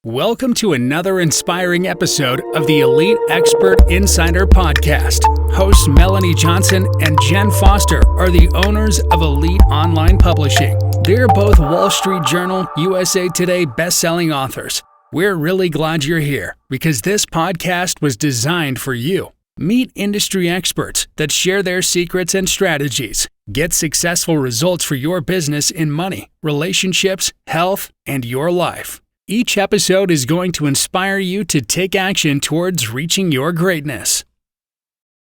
Welcome to another inspiring episode of the Elite Expert Insider Podcast. Hosts Melanie Johnson and Jenn Foster are the owners of Elite Online Publishing. They're both Wall Street Journal, USA Today best-selling authors. We're really glad you're here because this podcast was designed for you. Meet industry experts that share their secrets and strategies. Get successful results for your business in money, relationships, health, and your life. Each episode is going to inspire you to take action towards reaching your greatness.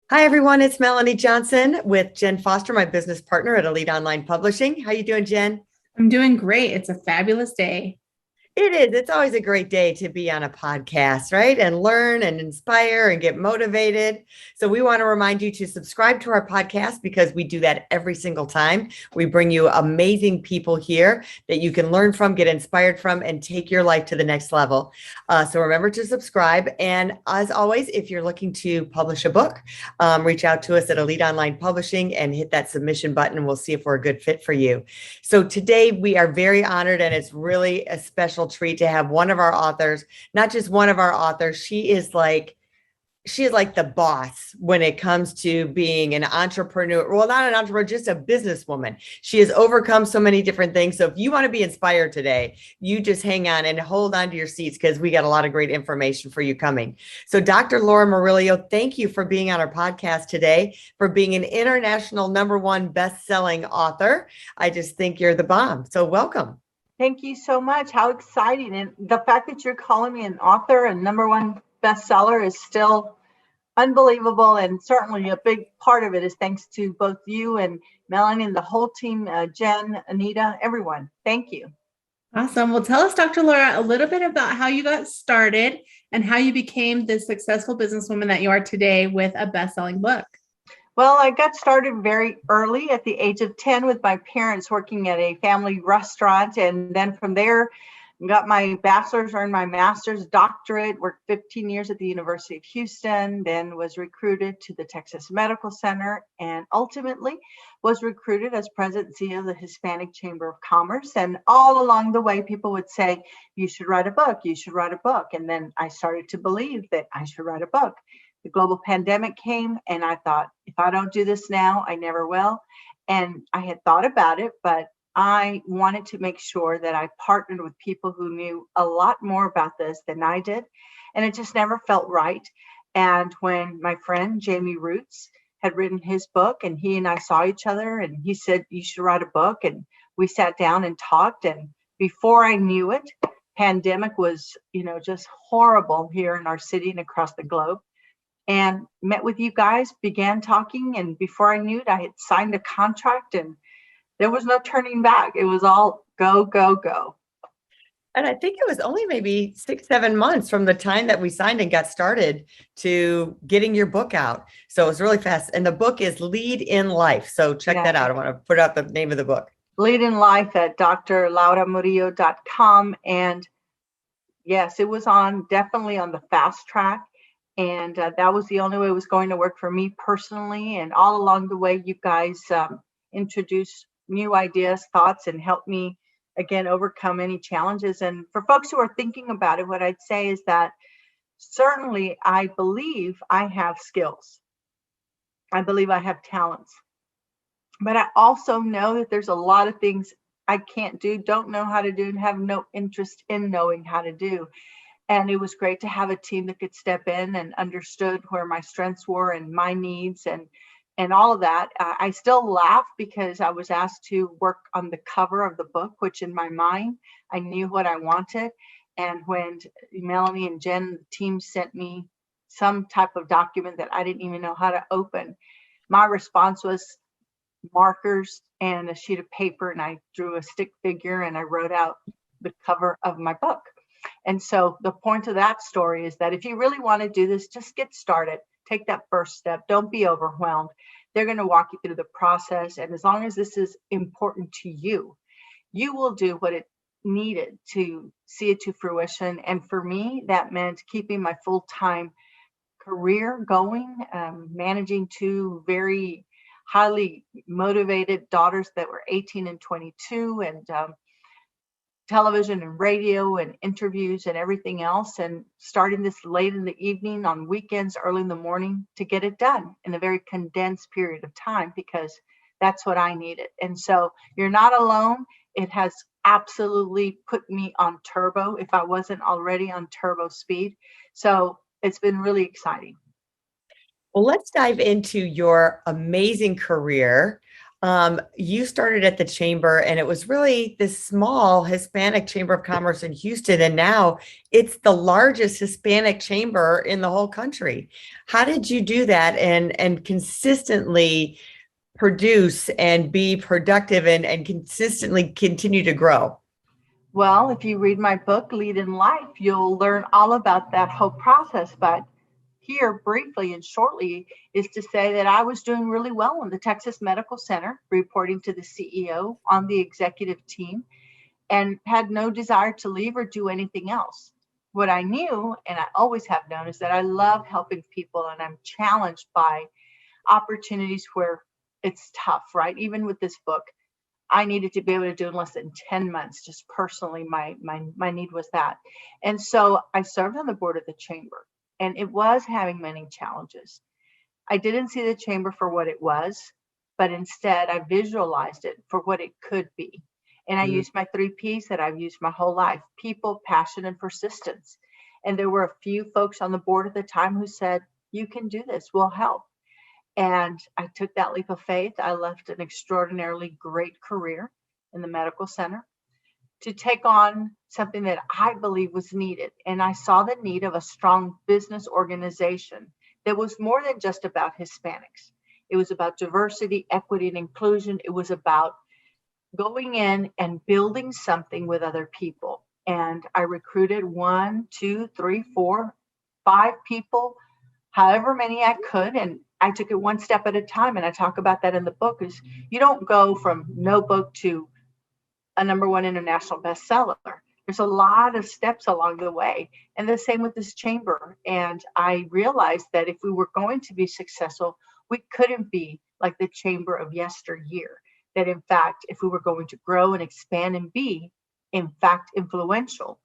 Hi, everyone. It's Melanie Johnson with Jenn Foster, my business partner at Elite Online Publishing. How you doing, Jenn? I'm doing great. It's a fabulous day. It is. It's always a great day to be on a podcast, right? And learn and inspire and get motivated. So we want to remind you to subscribe to our podcast because we do that every single time. We bring you amazing people here that you can learn from, get inspired from, and take your life to the next level. So remember to subscribe. And as always, if you're looking to publish a book, reach out to us at Elite Online Publishing and hit that submission button, and we'll see if we're a good fit for you. So today we are very honored, and it's really a special treat to have one of our authors, not just one of our authors. She is like the boss when it comes to being an entrepreneur. Well, not an entrepreneur, just a businesswoman. She has overcome so many different things. So if you want to be inspired today, you just hang on and hold on to your seats because we got a lot of great information for you coming. So Dr. Laura Murillo, thank you for being on our podcast today, for being an international #1 best-selling author. I just think you're the bomb. So welcome. Thank you so much. How exciting. And the fact that you're calling me an author and #1 bestseller is still unbelievable. And certainly a big part of it is thanks to both you and Melanie and the whole team, Jenn, Anita, everyone. Thank you. Awesome. Well, tell us, Dr. Laura, a little bit about how you got started and how you became the successful businesswoman that you are today with a best-selling book. Well, I got started very early at the age of 10 with my parents working at a family restaurant. And then from there, got my bachelor's, earned my master's, doctorate, worked 15 years at the University of Houston, then was recruited to the Texas Medical Center, and ultimately was recruited as president and CEO of the Hispanic Chamber of Commerce. And all along the way, people would say, you should write a book, you should write a book. And then I started to believe that I should write a book. The global pandemic came, and I thought, if I don't do this now, I never will. And I had thought about it, but I wanted to make sure that I partnered with people who knew a lot more about this than I did. And it just never felt right. And when my friend Jamie Roots had written his book, and he and I saw each other, and he said, you should write a book. And we sat down and talked. And before I knew it, pandemic was, just horrible here in our city and across the globe. And met with you guys, began talking, and before I knew it, I had signed a contract, and there was no turning back. It was all go, go, go. And I think it was only maybe 6-7 months from the time that we signed and got started to getting your book out. So it was really fast. And the book is Lead in Life. So check that out. I want to put out the name of the book. Lead in Life at drlauramurillo.com. And yes, it was definitely on the fast track. And that was the only way it was going to work for me personally. And all along the way, you guys introduced new ideas, thoughts, and helped me, again, overcome any challenges. And for folks who are thinking about it, what I'd say is that certainly I believe I have skills. I believe I have talents. But I also know that there's a lot of things I can't do, don't know how to do, and have no interest in knowing how to do. And it was great to have a team that could step in and understood where my strengths were and my needs and all of that. I still laugh because I was asked to work on the cover of the book, which in my mind, I knew what I wanted. And when Melanie and Jenn, the team, sent me some type of document that I didn't even know how to open, my response was markers and a sheet of paper, and I drew a stick figure and I wrote out the cover of my book. And so the point of that story is that if you really want to do this, just get started. Take that first step. Don't be overwhelmed. They're going to walk you through the process. And as long as this is important to you, you will do what it needed to see it to fruition. And for me, that meant keeping my full-time career going, managing 2 very highly motivated daughters that were 18 and 22, and television and radio and interviews and everything else, and starting this late in the evening, on weekends, early in the morning, to get it done in a very condensed period of time, because that's what I needed. And so you're not alone. It has absolutely put me on turbo if I wasn't already on turbo speed. So it's been really exciting. Well, let's dive into your amazing career. You started at the chamber, and it was really this small Hispanic Chamber of Commerce in Houston, and now it's the largest Hispanic chamber in the whole country. How did you do that and consistently produce and be productive and consistently continue to grow? Well, if you read my book, Lead in Life, you'll learn all about that whole process. But here, briefly and shortly, is to say that I was doing really well in the Texas Medical Center, reporting to the CEO on the executive team, and had no desire to leave or do anything else. What I knew, and I always have known, is that I love helping people, and I'm challenged by opportunities where it's tough, right? Even with this book, I needed to be able to do in less than 10 months. Just personally, my need was that. And so I served on the board of the chamber, and it was having many challenges. I didn't see the chamber for what it was, but instead I visualized it for what it could be. And I used my 3 Ps that I've used my whole life: people, passion, and persistence. And there were a few folks on the board at the time who said, "You can do this, we'll help." And I took that leap of faith. I left an extraordinarily great career in the medical center to take on something that I believe was needed. And I saw the need of a strong business organization that was more than just about Hispanics. It was about diversity, equity, and inclusion. It was about going in and building something with other people. And I recruited 1, 2, 3, 4, 5 people, however many I could. And I took it one step at a time. And I talk about that in the book. Is you don't go from no book to a #1 international bestseller. There's a lot of steps along the way. And the same with this chamber. And I realized that if we were going to be successful, we couldn't be like the chamber of yesteryear. That in fact, if we were going to grow and expand and be, in fact, influential,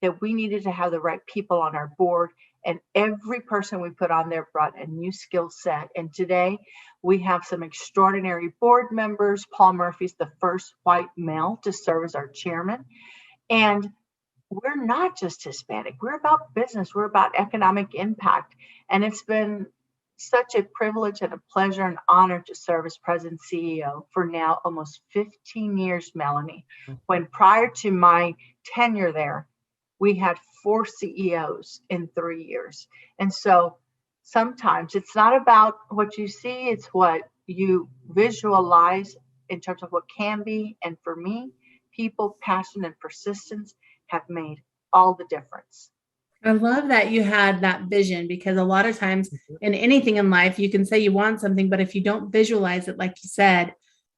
that we needed to have the right people on our board. And every person we put on there brought a new skill set. And today we have some extraordinary board members. Paul Murphy's the first white male to serve as our chairman. And we're not just Hispanic. We're about business. We're about economic impact. And it's been such a privilege and a pleasure and honor to serve as president CEO for now almost 15 years, Melanie, when prior to my tenure there, we had 4 CEOs in 3 years. And so sometimes it's not about what you see, it's what you visualize in terms of what can be. And for me, people, passion, and persistence have made all the difference. I love that you had that vision, because a lot of times in anything in life, you can say you want something, but if you don't visualize it, like you said,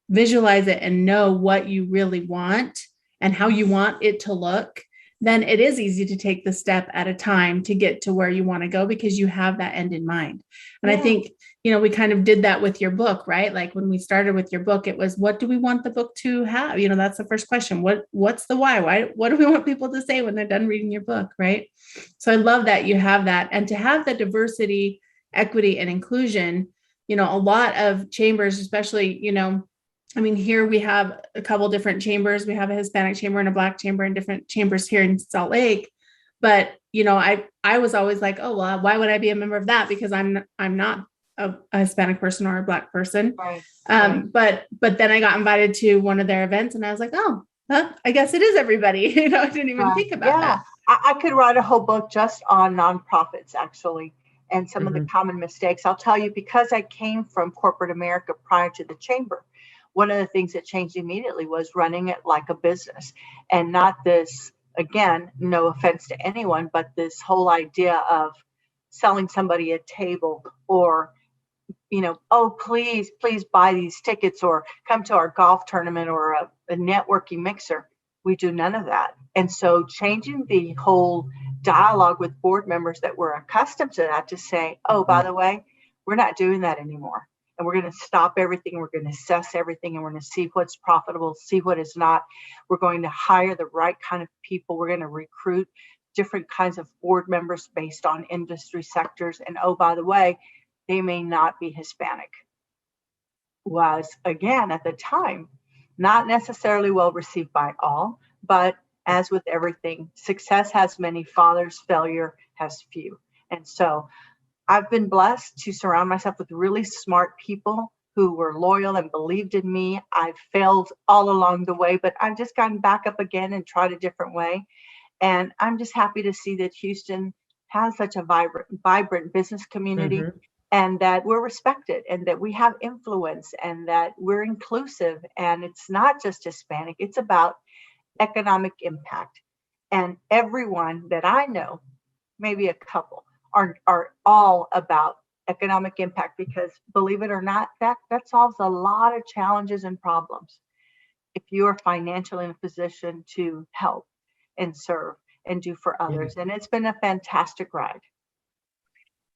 visualize it and know what you really want and how you want it to look, then it is easy to take the step at a time to get to where you want to go, because you have that end in mind. And I think, we kind of did that with your book, right? Like when we started with your book, it was, what do we want the book to have? That's the first question. What's the why? What do we want people to say when they're done reading your book, right? So I love that you have that. And to have the diversity, equity, and inclusion, a lot of chambers, especially, here we have a couple different chambers. We have a Hispanic chamber and a Black chamber and different chambers here in Salt Lake. But, I was always like, oh, well, why would I be a member of that? Because I'm not a Hispanic person or a Black person. Right. But then I got invited to one of their events and I was like, oh, I guess it is everybody. I didn't even think about that. I could write a whole book just on nonprofits, actually, and some of the common mistakes. I'll tell you, because I came from corporate America prior to the chamber, one of the things that changed immediately was running it like a business, and not this, again, no offense to anyone, but this whole idea of selling somebody a table or, oh, please buy these tickets or come to our golf tournament or a networking mixer. We do none of that. And so changing the whole dialogue with board members that were accustomed to that to say, oh, by the way, we're not doing that anymore. and we're going to stop everything. We're going to assess everything, and we're going to see what's profitable, see what is not. We're going to hire the right kind of people. We're going to recruit different kinds of board members based on industry sectors. And oh, by the way, they may not be Hispanic. Was, again, at the time, not necessarily well received by all, but as with everything, success has many fathers, failure has few. And so I've been blessed to surround myself with really smart people who were loyal and believed in me. I've failed all along the way, but I've just gotten back up again and tried a different way. And I'm just happy to see that Houston has such a vibrant business community, and that we're respected, and that we have influence, and that we're inclusive. And it's not just Hispanic, it's about economic impact. And everyone that I know, maybe a couple, are all about economic impact, because believe it or not, that solves a lot of challenges and problems if you are financially in a position to help and serve and do for others. And it's been a fantastic ride.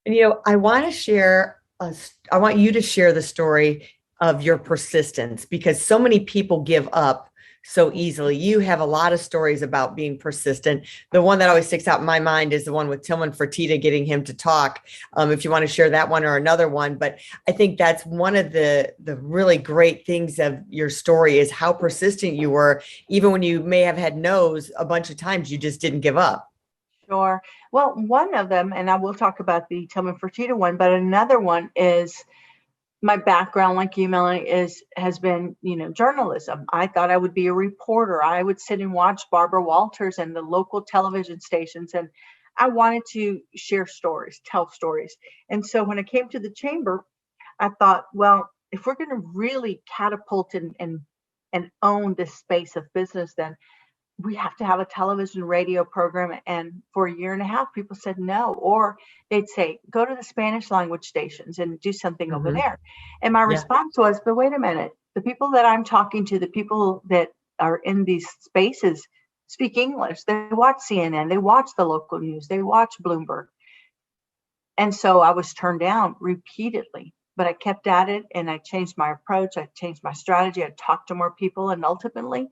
And, I want to share, I want you to share the story of your persistence, because so many people give up so easily. You have a lot of stories about being persistent. The one that always sticks out in my mind is the one with Tillman Fertitta, getting him to talk. If you want to share that one or another one, but I think that's one of the really great things of your story is how persistent you were, even when you may have had no's a bunch of times, you just didn't give up. Sure. Well, one of them, and I will talk about the Tillman Fertitta one, but another one is my background, like you, Melanie, has been, journalism. I thought I would be a reporter. I would sit and watch Barbara Walters and the local television stations, and I wanted to share stories, tell stories. And so when I came to the chamber, I thought, well, if we're going to really catapult and own this space of business, then we have to have a television radio program. And for a year and a half, people said no, or they'd say, go to the Spanish language stations and do something over there. And my response was, but wait a minute, the people that I'm talking to, the people that are in these spaces speak English. They watch CNN, they watch the local news, they watch Bloomberg. And so I was turned down repeatedly, but I kept at it, and I changed my approach. I changed my strategy. I talked to more people, and ultimately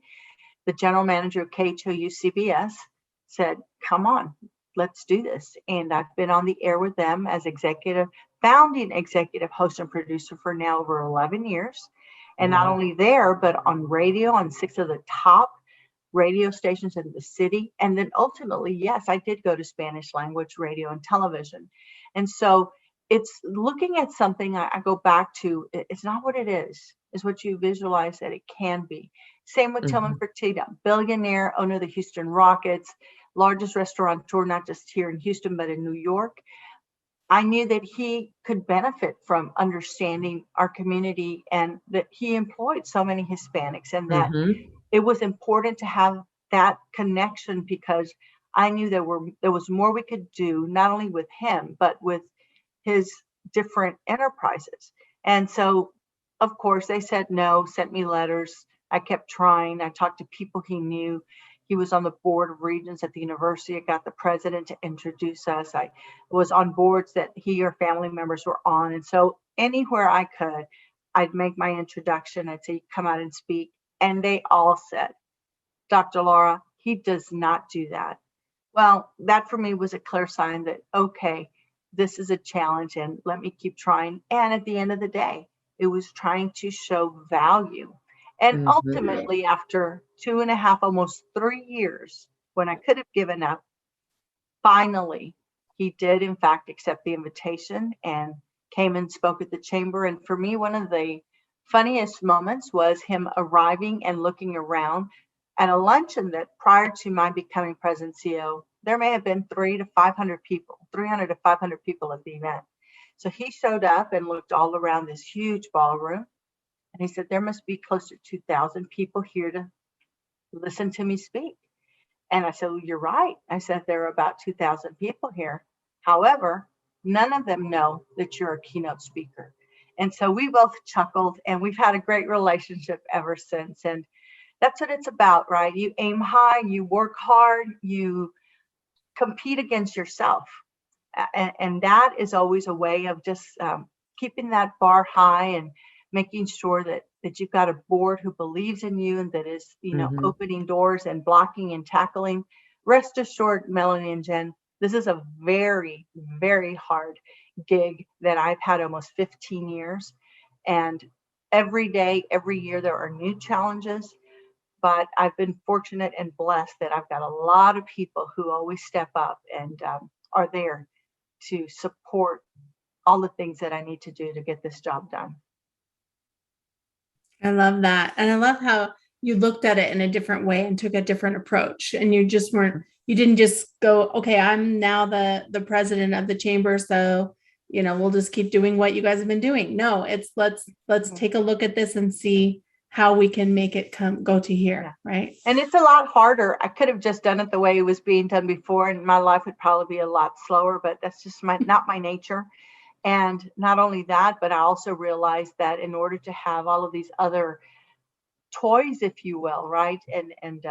the general manager of KHOU CBS said, come on, let's do this. And I've been on the air with them as founding executive host and producer for now over 11 years. And not only there, but on radio, on 6 of the top radio stations in the city. And then ultimately, yes, I did go to Spanish language radio and television. And so it's looking at something I go back to, it's not what it is, it's what you visualize that it can be. Same with Tillman Fertitta, billionaire, owner of the Houston Rockets, largest restaurateur, not just here in Houston, but in New York. I knew that he could benefit from understanding our community, and that he employed so many Hispanics, and that it was important to have that connection, because I knew there was more we could do, not only with him, but with his different enterprises. And so, of course, they said no, sent me letters. I kept trying. I talked to people he knew. He was on the board of regents at the university. I got the president to introduce us. I was on boards that he or family members were on. And so anywhere I could, I'd make my introduction. I'd say, come out and speak. And they all said, Dr. Laura, he does not do that. Well, that for me was a clear sign that, okay, this is a challenge, and let me keep trying. And at the end of the day, it was trying to show value. And ultimately, after 2.5, almost 3 years, when I could have given up, finally, he did, in fact, accept the invitation and came and spoke at the chamber. And for me, one of the funniest moments was him arriving and looking around at a luncheon that prior to my becoming president CEO, there may have been 300 to 500 people at the event. So he showed up and looked all around this huge ballroom. And he said, there must be close to 2,000 people here to listen to me speak. And I said, well, you're right. I said, there are about 2,000 people here. However, none of them know that you're a keynote speaker. And so we both chuckled, and we've had a great relationship ever since. And that's what it's about, right? You aim high, you work hard, you compete against yourself. And that is always a way of just keeping that bar high and making sure that you've got a board who believes in you and that is, opening doors and blocking and tackling. Rest assured, Melanie and Jen, this is a very, very hard gig that I've had almost 15 years. And every day, every year, there are new challenges. But I've been fortunate and blessed that I've got a lot of people who always step up and are there to support all the things that I need to do to get this job done. I love that. And I love how you looked at it in a different way and took a different approach. And you didn't just go, okay, I'm now the president of the chamber. So, we'll just keep doing what you guys have been doing. No, it's let's take a look at this and see how we can make it go to here. Yeah. Right. And it's a lot harder. I could have just done it the way it was being done before, and my life would probably be a lot slower, but that's just not my nature. And not only that, but I also realized that in order to have all of these other toys, if you will, right, and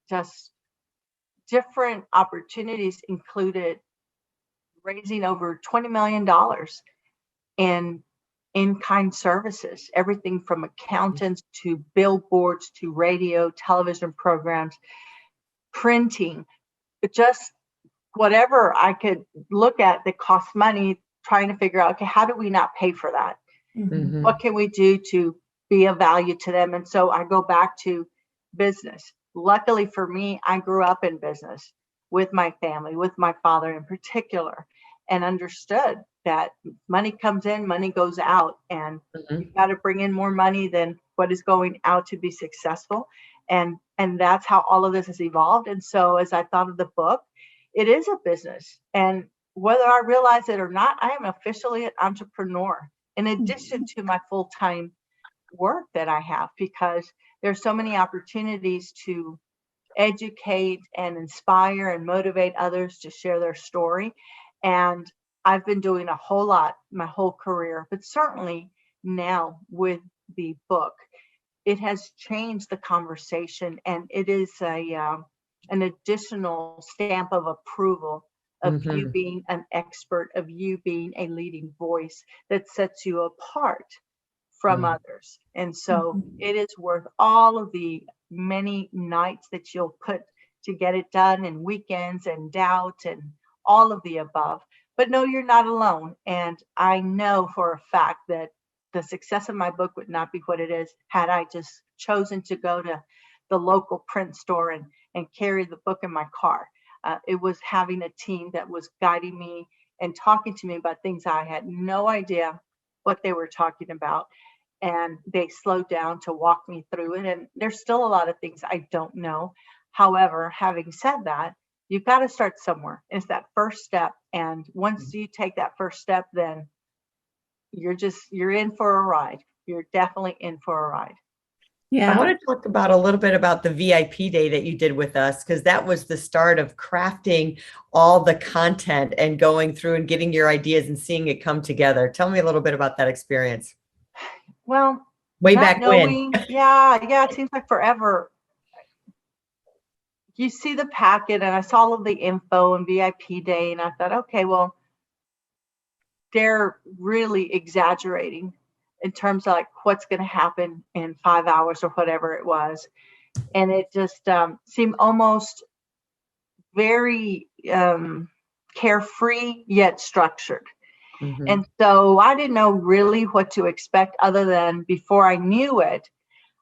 just different opportunities included raising over $20 million in in-kind services, everything from accountants to billboards to radio, television programs, printing, just whatever I could look at that costs money, trying to figure out, okay, how do we not pay for that? Mm-hmm. What can we do to be of value to them? And so I go back to business. Luckily for me, I grew up in business with my family, with my father in particular, and understood that money comes in, money goes out, and you've got to bring in more money than what is going out to be successful. And that's how all of this has evolved. And so as I thought of the book, it is a business. And whether I realize it or not, I am officially an entrepreneur in addition to my full-time work that I have, because there's so many opportunities to educate and inspire and motivate others to share their story. And I've been doing a whole lot my whole career, but certainly now with the book, it has changed the conversation, and it is an additional stamp of approval of you being an expert, of you being a leading voice that sets you apart from others. And so it is worth all of the many nights that you'll put to get it done, and weekends and doubt and all of the above. But no, you're not alone. And I know for a fact that the success of my book would not be what it is had I just chosen to go to the local print store and carry the book in my car. It was having a team that was guiding me and talking to me about things I had no idea what they were talking about. And they slowed down to walk me through it. And there's still a lot of things I don't know. However, having said that, you've got to start somewhere. It's that first step. And once you take that first step, then you're in for a ride. You're definitely in for a ride. Yeah. I want to talk about a little bit about the VIP day that you did with us, because that was the start of crafting all the content and going through and getting your ideas and seeing it come together. Tell me a little bit about that experience. Well, way back when. Yeah, it seems like forever. You see the packet, and I saw all of the info and VIP day, and I thought, okay, well, they're really exaggerating in terms of like what's going to happen in 5 hours or whatever it was. And it just seemed almost very carefree yet structured. And so I didn't know really what to expect, other than before I knew it,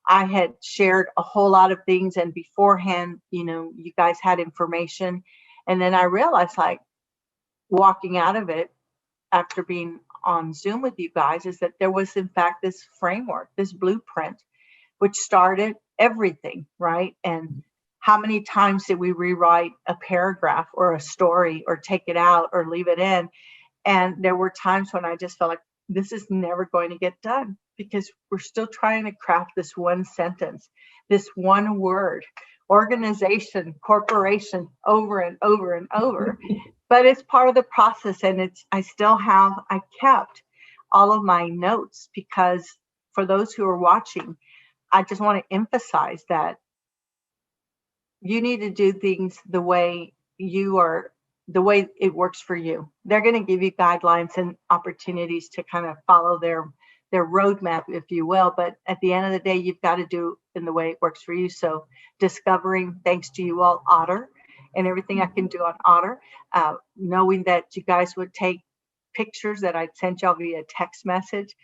I had shared a whole lot of things. And beforehand, you guys had information. And then I realized, like, walking out of it after being on Zoom with you guys, is that there was in fact this framework, this blueprint, which started everything, right? And how many times did we rewrite a paragraph or a story or take it out or leave it in? And there were times when I just felt like this is never going to get done, because we're still trying to craft this one sentence, this one word, organization, corporation, over and over and over. But it's part of the process, and I kept all of my notes, because for those who are watching, I just want to emphasize that you need to do things the way you are the way it works for you. They're going to give you guidelines and opportunities to kind of follow their roadmap, if you will. But at the end of the day, you've got to do in the way it works for you. So discovering, thanks to you all, Otter, and everything I can do on Otter, knowing that you guys would take pictures that I'd sent y'all via text message,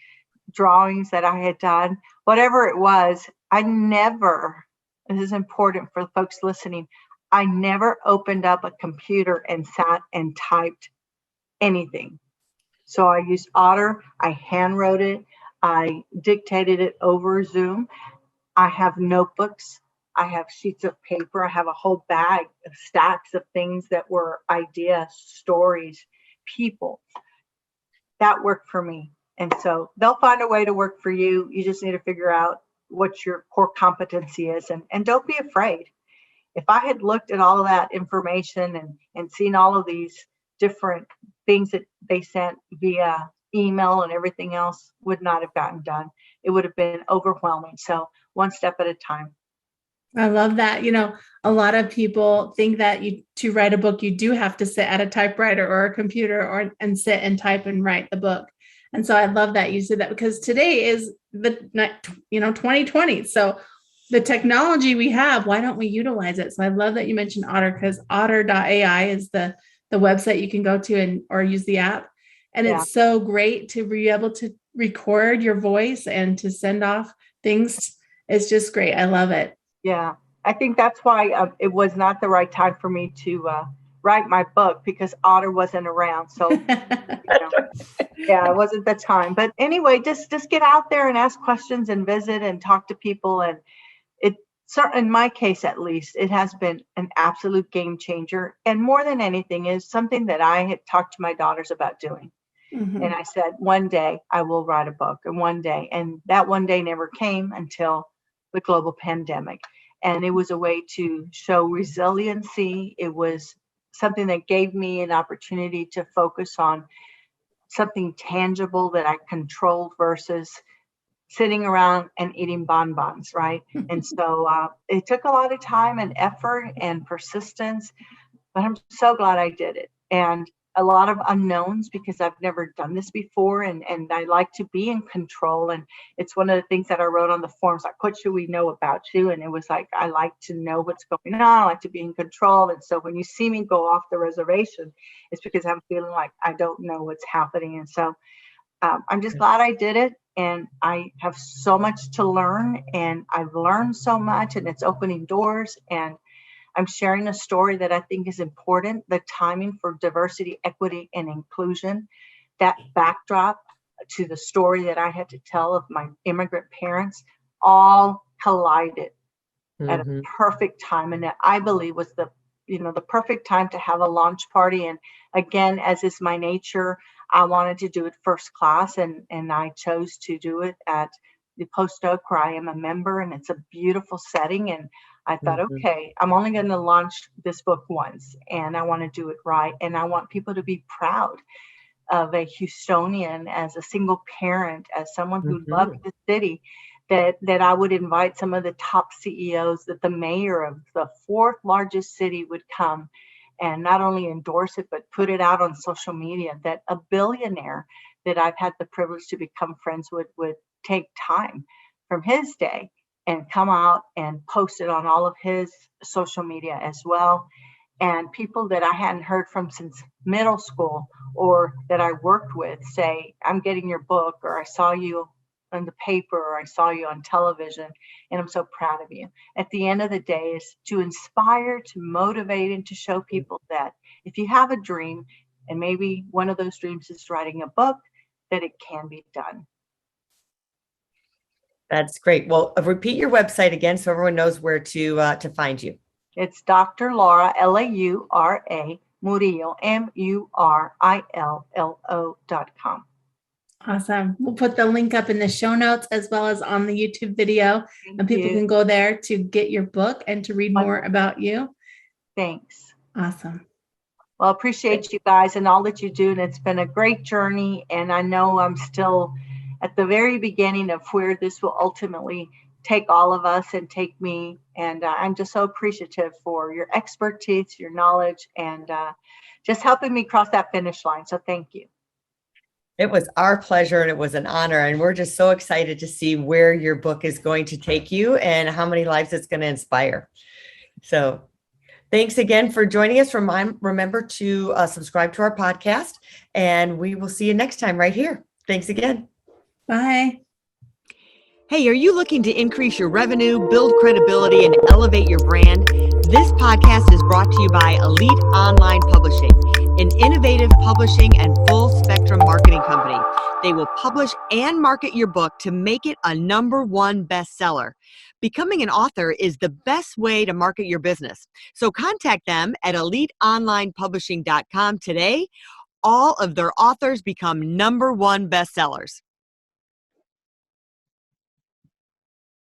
drawings that I had done, whatever it was. I never, this is important for folks listening, I never opened up a computer and sat and typed anything. So I used Otter, I hand wrote it, I dictated it over Zoom. I have notebooks, I have sheets of paper, I have a whole bag of stacks of things that were ideas, stories, people. That worked for me. And so they'll find a way to work for you. You just need to figure out what your core competency is, and don't be afraid. If I had looked at all of that information and seen all of these different things that they sent via email and everything else, would not have gotten done. It would have been overwhelming. So one step at a time. I love that. A lot of people think that to write a book, you do have to sit at a typewriter or a computer and sit and type and write the book. And so I love that you said that, because today is 2020. So the technology we have, why don't we utilize it? So I love that you mentioned Otter, because otter.ai is the website you can go to or use the app. And It's so great to be able to record your voice and to send off things. It's just great. I love it. Yeah, I think that's why it was not the right time for me to write my book, because Otter wasn't around. So, it wasn't the time. But anyway, just get out there and ask questions and visit and talk to people. And in my case, at least, it has been an absolute game changer. And more than anything is something that I had talked to my daughters about doing. Mm-hmm. And I said, one day I will write a book, and one day. And that one day never came until the global pandemic. And it was a way to show resiliency. It was something that gave me an opportunity to focus on something tangible that I controlled versus sitting around and eating bonbons, right? And so it took a lot of time and effort and persistence, but I'm so glad I did it. And a lot of unknowns, because I've never done this before, and I like to be in control. And it's one of the things that I wrote on the forms, like, what should we know about you? And it was like, I like to know what's going on. I like to be in control. And so when you see me go off the reservation, it's because I'm feeling like I don't know what's happening. And so I'm just glad I did it. And I have so much to learn, and I've learned so much, and it's opening doors. And I'm sharing a story that I think is important, the timing for diversity, equity, and inclusion. That backdrop to the story that I had to tell of my immigrant parents all collided at a perfect time. And that, I believe, was the perfect time to have a launch party. And again, as is my nature, I wanted to do it first class, and I chose to do it at the Post Oak, where I am a member, and it's a beautiful setting. And I thought, okay, I'm only going to launch this book once, and I want to do it right. And I want people to be proud of a Houstonian, as a single parent, as someone who loved the city, that I would invite some of the top CEOs, that the mayor of the fourth largest city would come and not only endorse it, but put it out on social media, that a billionaire that I've had the privilege to become friends with would take time from his day and come out and post it on all of his social media as well. And people that I hadn't heard from since middle school, or that I worked with, say, I'm getting your book, or I saw you on the paper, or I saw you on television, and I'm so proud of you. At the end of the day, is to inspire, to motivate, and to show people that if you have a dream, and maybe one of those dreams is writing a book, that it can be done. That's great. Well, repeat your website again so everyone knows where to find you. It's Dr. Laura, Laura, Murillo, Murillo.com. Awesome. We'll put the link up in the show notes, as well as on the YouTube video. And people can go there to get your book and to read more about you. Thanks. Awesome. Well, I appreciate you guys and all that you do. And it's been a great journey. And I know I'm still at the very beginning of where this will ultimately take all of us and take me. And I'm just so appreciative for your expertise, your knowledge, and just helping me cross that finish line. So thank you. It was our pleasure and it was an honor. And we're just so excited to see where your book is going to take you and how many lives it's going to inspire. So thanks again for joining us. Remember to subscribe to our podcast, and we will see you next time right here. Thanks again. Bye. Hey, are you looking to increase your revenue, build credibility, and elevate your brand? This podcast is brought to you by Elite Online Publishing, an innovative publishing and full spectrum marketing company. They will publish and market your book to make it a #1 bestseller. Becoming an author is the best way to market your business. So contact them at eliteonlinepublishing.com today. All of their authors become #1 bestsellers.